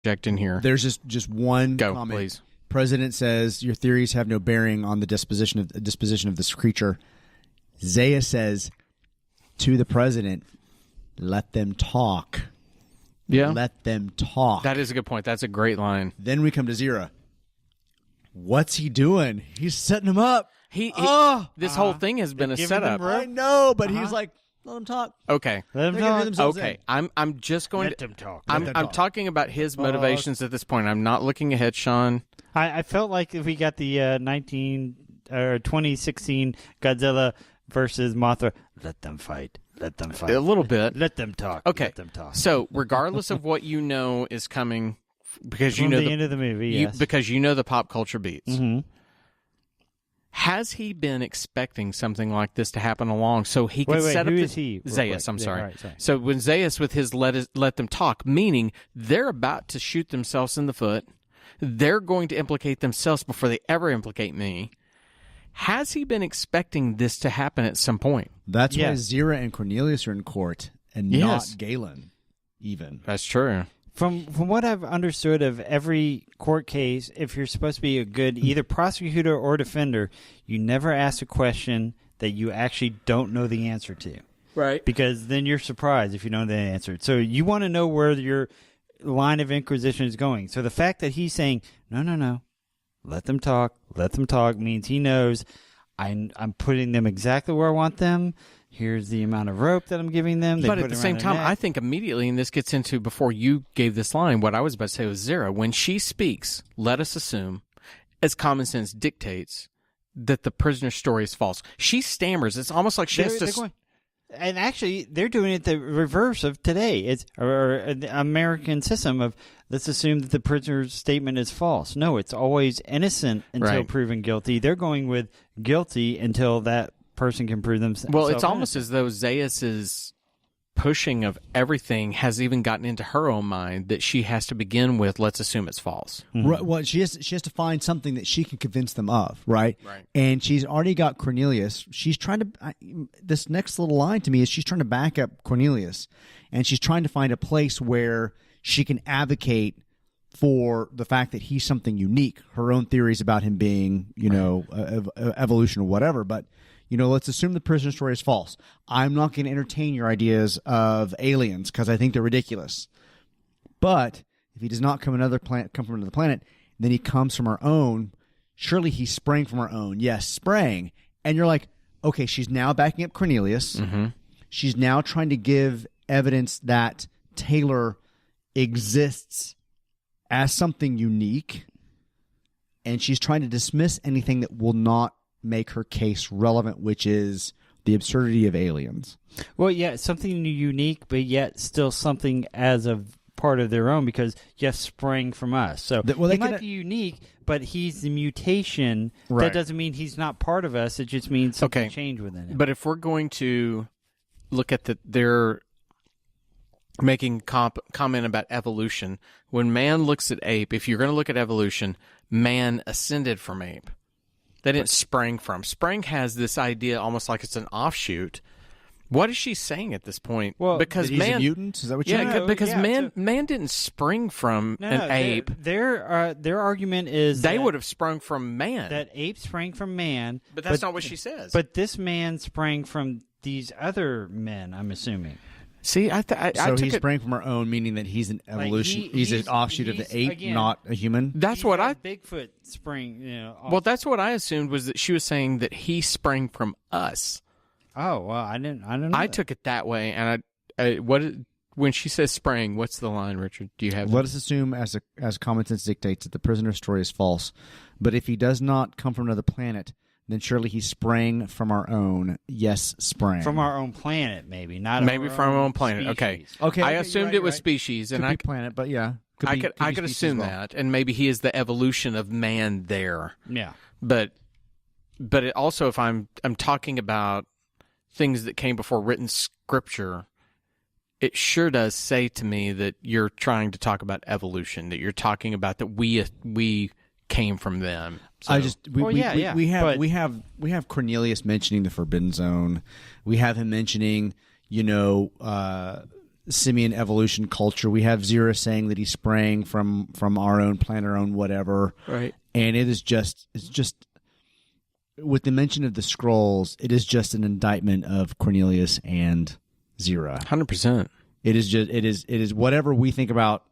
interject in here. There's just one Go, comment. please. President says your theories have no bearing on the disposition of this creature. Zaya says to the president, "Let them talk." Yeah. Let them talk. That is a good point. That's a great line. Then we come to Zira. What's he doing? He's setting him up. This whole thing has been a setup. I know, but he's like, let him talk. Okay. Let them talk. Okay. I'm just going Let to them talk. I'm talking about his motivations at this point. I'm not looking ahead, Sean. I felt like if we got the 2016 Godzilla versus Mothra, let them fight. Let them fight. A little bit. Let them talk. Okay. Let them talk. So, regardless of what you know is coming, because From you know the end of the movie, yes. because you know the pop culture beats. Mm-hmm. Has he been expecting something like this to happen along so he could set up who this? is he? Zayas, I'm sorry. Right, sorry. So when Zayas with his let them talk, meaning they're about to shoot themselves in the foot, they're going to implicate themselves before they ever implicate me. Has he been expecting this to happen at some point? That's why Zira and Cornelius are in court and not Galen, even. That's true. From what I've understood of every court case, if you're supposed to be a good either prosecutor or defender, you never ask a question that you actually don't know the answer to. Right. Because then you're surprised if you don't know the answer. So you want to know where your line of inquisition is going. So the fact that he's saying, no, let them talk means he knows I'm putting them exactly where I want them. Here's the amount of rope that I'm giving them. But at the same time, I think immediately, and this gets into before you gave this line, what I was about to say was Zira. When she speaks, let us assume, as common sense dictates, that the prisoner's story is false. She stammers. It's almost like she has to... And actually, they're doing it the reverse of today. It's or the American system of let's assume that the prisoner's statement is false. No, it's always innocent until proven guilty. They're going with guilty until that person can prove themselves. Well, it's almost as though Zayas's pushing of everything has even gotten into her own mind that she has to begin with, let's assume it's false. Mm-hmm. Right, well, she has to find something that she can convince them of, right? Right. And she's already got Cornelius. She's trying to this next little line to me is she's trying to back up Cornelius, and she's trying to find a place where she can advocate for the fact that he's something unique. Her own theories about him being, evolution or whatever, but let's assume the prisoner story is false. I'm not going to entertain your ideas of aliens because I think they're ridiculous. But if he does not come from another planet, then he comes from our own. Surely he sprang from our own. Yes, sprang. And you're like, okay, she's now backing up Cornelius. Mm-hmm. She's now trying to give evidence that Taylor exists as something unique. And she's trying to dismiss anything that will not make her case relevant, which is the absurdity of aliens. Well, yeah, something unique, but yet still something as a part of their own because, yes, sprang from us. So he might be unique, but he's the mutation. Right. That doesn't mean he's not part of us. It just means something changed within him. But if we're going to look at they're making comment about evolution, when man looks at ape, if you're going to look at evolution, man ascended from ape. That it sprang from. Sprang has this idea almost like it's an offshoot. What is she saying at this point? Well, because he's a mutant? Is that what you're saying? Because man didn't spring from an ape. Their argument is they would have sprung from man. That ape sprang from man. But that's not what she says. But this man sprang from these other men, I'm assuming. See, so he sprang from our own, meaning that he's an evolution. He's an offshoot of the ape, not a human. That's what Bigfoot sprang. Well, that's what I assumed was that she was saying that he sprang from us. Oh well, I didn't know. I took it that way, and when she says sprang, what's the line, Richard? Do you have? Let us assume, as common sense dictates, that the prisoner's story is false. But if he does not come from another planet, then surely he sprang from our own. Yes, sprang from our own planet, maybe not. Maybe from our own planet. Species. Okay. I assumed it was species, and could be planet, but yeah, I could assume that, and maybe he is the evolution of man there. Yeah, but it also, if I'm talking about things that came before written scripture, it sure does say to me that you're trying to talk about evolution. That you're talking about that we came from them. So. We have Cornelius mentioning the Forbidden Zone. We have him mentioning, simian evolution culture. We have Zira saying that he sprang from our own planet, our own whatever. Right. And it's just with the mention of the scrolls, it is just an indictment of Cornelius and Zira. 100%. It is whatever we think about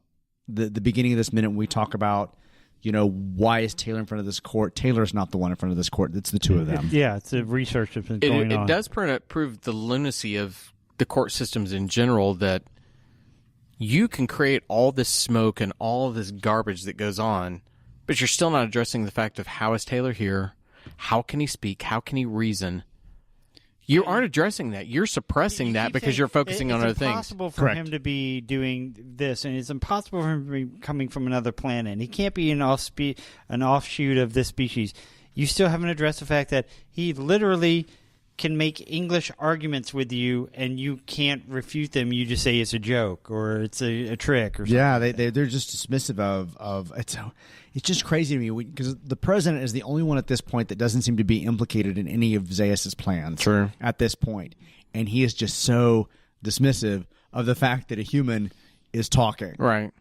the beginning of this minute when we talk about, why is Taylor in front of this court? Taylor's not the one in front of this court. It's the two of them. Yeah, it's a research that's been going on. It does prove the lunacy of the court systems in general, that you can create all this smoke and all this garbage that goes on, but you're still not addressing the fact of how is Taylor here? How can he speak? How can he reason? You aren't addressing that. You're suppressing that because you're focusing on other things. It's impossible for him to be doing this, and it's impossible for him to be coming from another planet. And he can't be an offshoot of this species. You still haven't addressed the fact that he literally can make English arguments with you, and you can't refute them. You just say it's a joke or it's a trick or something. Yeah, they're just dismissive of it's just crazy to me because the president is the only one at this point that doesn't seem to be implicated in any of Zaius's plans. True. At this point, and he is just so dismissive of the fact that a human is talking. Right.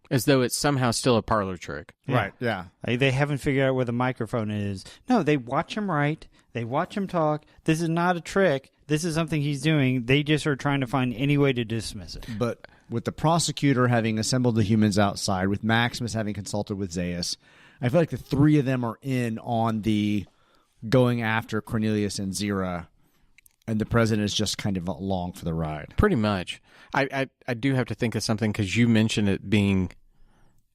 As though it's somehow still a parlor trick. Yeah. Right. Yeah. They haven't figured out where the microphone is. No, they watch him write. They watch him talk. This is not a trick. This is something he's doing. They just are trying to find any way to dismiss it. But with the prosecutor having assembled the humans outside, with Maximus having consulted with Zaius, I feel like the three of them are in on the going after Cornelius and Zira, and the president is just kind of along for the ride. Pretty much. I do have to think of something because you mentioned it being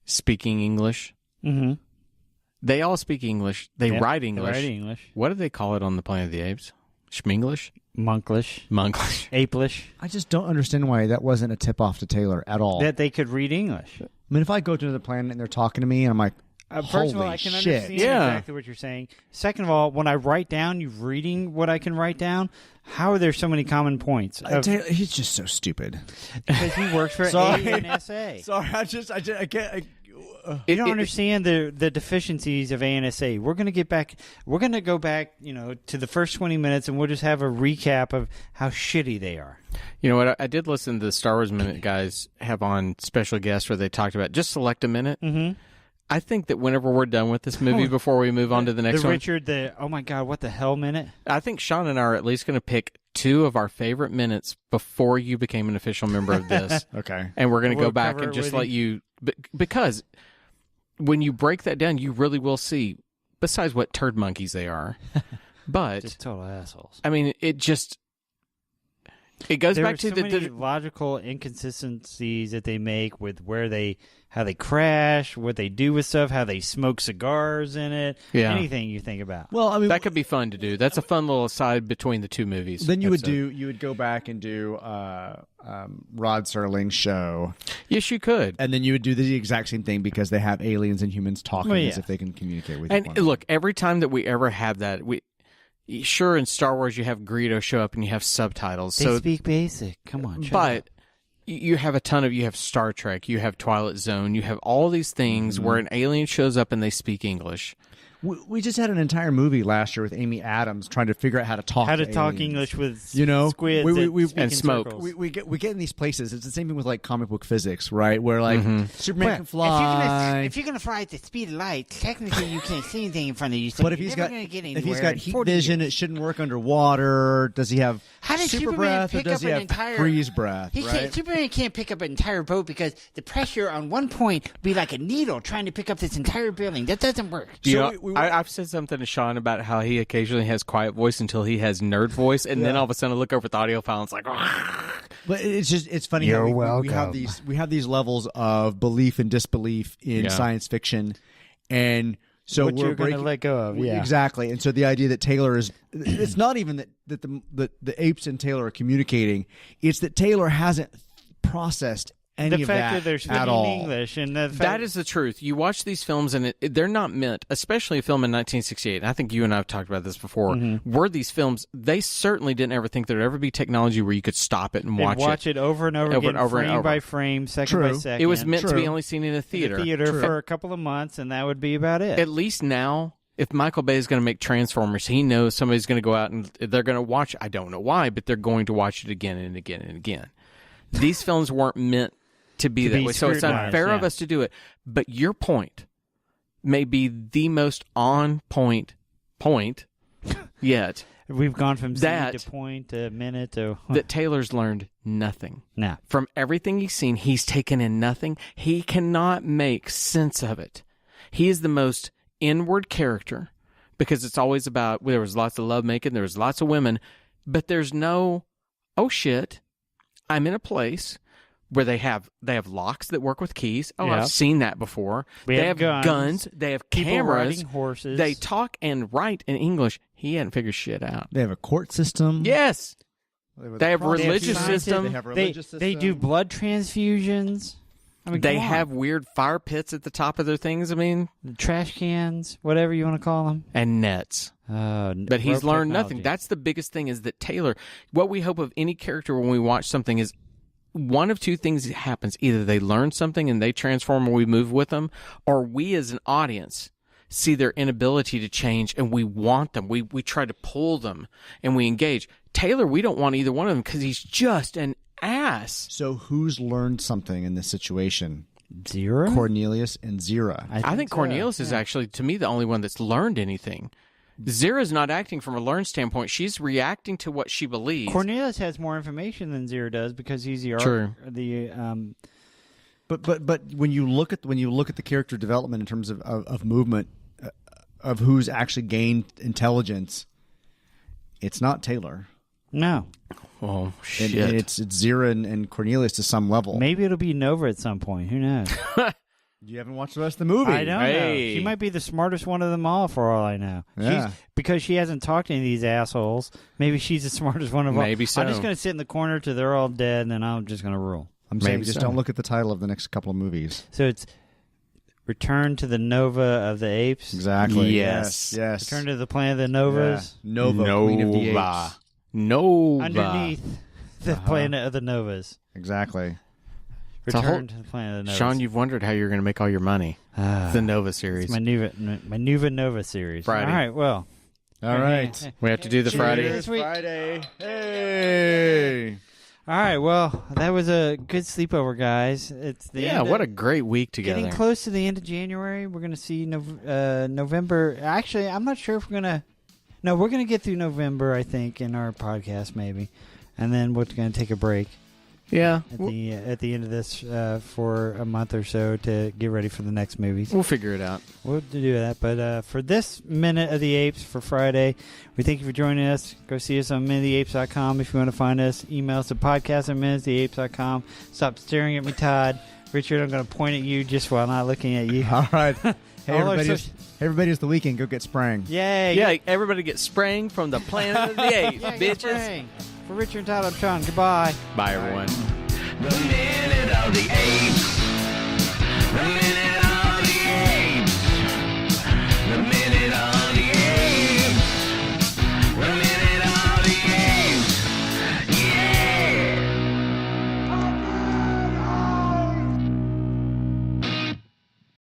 speaking English. Mm-hmm. They all speak English. They write English. They write English. What do they call it on the Planet of the Apes? Schminglish? Monklish. Monglish. Apelish. I just don't understand why that wasn't a tip-off to Taylor at all. That they could read English. I mean, if I go to another planet and they're talking to me, and I'm like, First of all, holy I can shit. understand Yeah. exactly what you're saying. Second of all, when I write down, you reading what I can write down, how are there so many common points? Taylor, he's just so stupid. Because he works for ANSA. Sorry, I can't. You don't understand the deficiencies of ANSA. We're going to get back. We're going to go back, to the first 20 minutes, and we'll just have a recap of how shitty they are. You know what? I did listen to the Star Wars Minute guys have on special guests where they talked about just select a minute. Mm-hmm. I think that whenever we're done with this movie, before we move on to the next one, Richard, oh my God, what the hell minute? I think Sean and I are at least going to pick two of our favorite minutes before you became an official member of this. Okay. And we're going to We'll go back cover and it just with let you, because when you break that down, you really will see, besides what turd monkeys they are, but Just total assholes. I mean, it goes There back are to so many logical inconsistencies that they make with how they crash, what they do with stuff, how they smoke cigars in it, anything you think about. Well, I mean, that could be fun to do. That's a fun little aside between the two movies. Then you would go back and do Rod Serling's show. Yes, you could. And then you would do the exact same thing because they have aliens and humans talking as if they can communicate with and each other. look, every time that we ever have that, sure, in Star Wars you have Greedo show up and you have subtitles. They speak basic. Come on, but you have you have Star Trek, you have Twilight Zone, you have all these things where an alien shows up and they speak English. We just had an entire movie last year with Amy Adams trying to figure out how to talk English with squids and smoke. We get in these places. It's the same thing with like comic book physics, right? Where like Superman can fly. If you're gonna fly at the speed of light, technically you can't see anything in front of you. So but if he's got heat vision, it shouldn't work underwater. Does he have super breath or does he have freeze breath? Superman can't pick up an entire boat because the pressure on one point would be like a needle trying to pick up this entire building. That doesn't work. I've said something to Sean about how he occasionally has quiet voice until he has nerd voice, and then all of a sudden I look over at the audio file and it's like, but it's funny. You're how welcome. we have these levels of belief and disbelief in science fiction, and so what we're you're going to let go of, exactly. And so the idea that Taylor it's not even that the apes and Taylor are communicating; it's that Taylor hasn't processed any the fact that they're speaking English, and that is the truth. You watch these films, and they're not meant, especially a film in 1968. And I think you and I have talked about this before. Were these films? They certainly didn't ever think there'd ever be technology where you could stop it and watch it over and over again, frame by frame, second by second. It was meant to be only seen in a theater. For a couple of months, and that would be about it. At least now, if Michael Bay is going to make Transformers, he knows somebody's going to go out and they're going to watch. I don't know why, but they're going to watch it again and again and again. These films weren't meant to be that way. So it's scrutinized, unfair of yeah. us to do it. But your point may be the most on point yet. We've gone from That- scene to point to minute to... That Taylor's learned nothing. No. From everything he's seen, he's taken in nothing. He cannot make sense of it. He is the most inward character because it's always about, there was lots of lovemaking, there was lots of women, but there's no, oh shit, I'm in a place where they have locks that work with keys. Oh, Yeah. I've seen that before. We They have have guns. They have People cameras. riding horses. They talk and write in English. He hadn't figured shit out. They have a court system. Yes. They have Prosecution. religious system. They have They, religious system. they do blood transfusions. I mean, They come on. have weird fire pits at the top of their things. I mean, The trash cans, whatever you want to call them. and nets. But he's learned nothing. That's the biggest thing is that Taylor, what we hope of any character when we watch something is one of two things happens. Either they learn something and they transform and we move with them, or we as an audience see their inability to change and we want them. We try to pull them and we engage. Taylor, we don't want either one of them because he's just an ass. So who's learned something in this situation? Zero? Cornelius and Zira. I think so. Cornelius is actually, to me, the only one that's learned anything. Zira's not acting from a learned standpoint. She's reacting to what she believes. Cornelius has more information than Zero does because he's the True. But when you look at the character development in terms of movement, of who's actually gained intelligence, it's not Taylor. No. Oh, shit. And it's Zira and Cornelius to some level. Maybe it'll be Nova at some point. Who knows? You haven't watched the rest of the movie. I don't Hey. know. She might be the smartest one of them all for all I know. Yeah. Because she hasn't talked to any of these assholes. Maybe she's the smartest one of all. Maybe so. I'm just going to sit in the corner till they're all dead, and then I'm just going to rule. I'm saying Maybe just so. don't look at the title of the next couple of movies. So it's Return to the Nova of the Apes. Exactly. Yes. Yes. Return to the Planet of the Novas. Yeah. Nova, Queen of the Apes. Nova. Underneath the Planet of the Novas. Exactly. It's a Return whole- to the Planet of the Novas. Sean, you've wondered how you're going to make all your money. The Nova series. It's my Nuva Nova series. Friday. All right, well. All right. We have to do the Cheers. Friday. This week. Friday. Hey. All right, well, that was a good sleepover, guys. It's the Yeah, end what a of, great week together. getting close to the end of January. We're going to see November. Actually, I'm not sure if we're going to. No, we're going to get through November, I think, in our podcast maybe, and then we're going to take a break Yeah. at the end of this for a month or so to get ready for the next movies. We'll figure it out. We'll do that. But for this Minute of the Apes for Friday, we thank you for joining us. Go see us on minuteoftheapes.com if you want to find us. Email us at podcast@minuteoftheapes.com. Stop staring at me, Todd. Richard, I'm going to point at you just while not looking at you. All right. Hey, All our everybody, it's the weekend. Go get spraying. Yay. Yeah, everybody get spraying from the Planet of the Apes, Yeah, get bitches. spraying. For Richard and Todd, I'm Sean. Goodbye. Bye, everyone. The Minute of the Apes.